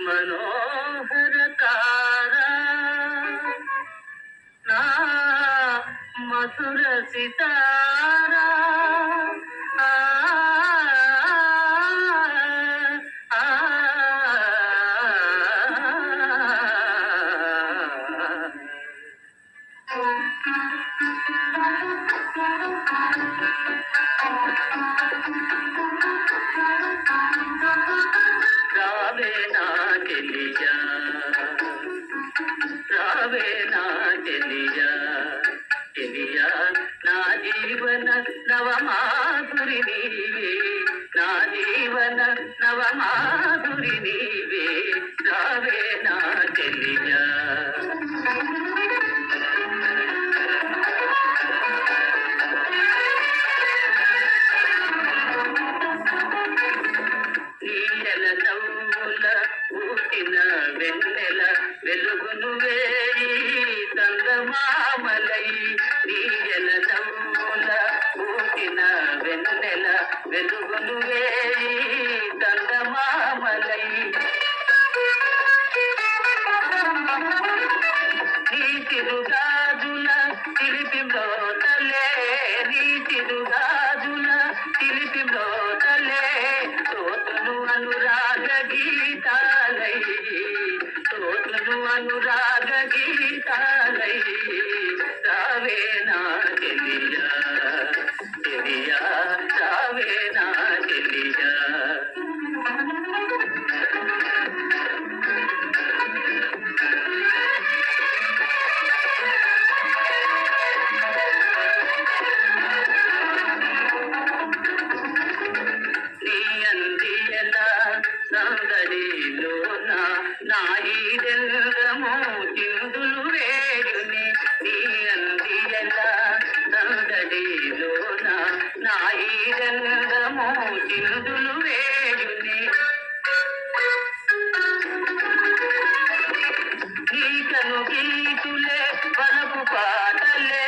మనోహర తారా నా మధుర సితారా రావే నా చెలియా రావే నా చెలియా చెలియా నా జీవన నవమాధురి నీవే నా జీవన నవమాధురి నీవే రావే నా చెలియా ఊటిన వెన్నెల వెలుగును వేయి సంగమామలై నీయల నవ్వుల ఊటిన వెన్నెల వెలుగును వేయి సంగమామలై నీ తిరుగాజుల తిరిపి మ్రోతలే నీ తిరుగాజుల తిరిపి మ్రోతలే తోతును అనురాగ గీతాలై తోతును అనురాగ గీతాలై రావే నా చెలియా చెలియా రావే నా చెలియా సందడిలోన నాయిదెల్లమో చిందులు వేయుని నీ అందియల సందడిలోన నాయిదెల్లమో చిందులు వేయుని గీతను గీతులే పలుపు పాటలే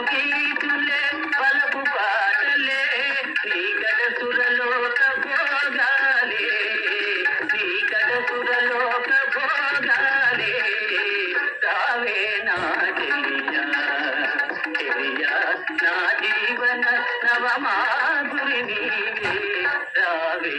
గీతులే పలుపు పాటలే నీ గడసురలోక భోగాలే నీ గడసురలోక భోగాలే రావే నా చెలియా చెలియా నా జీవన నవమాధురి నీవే రావే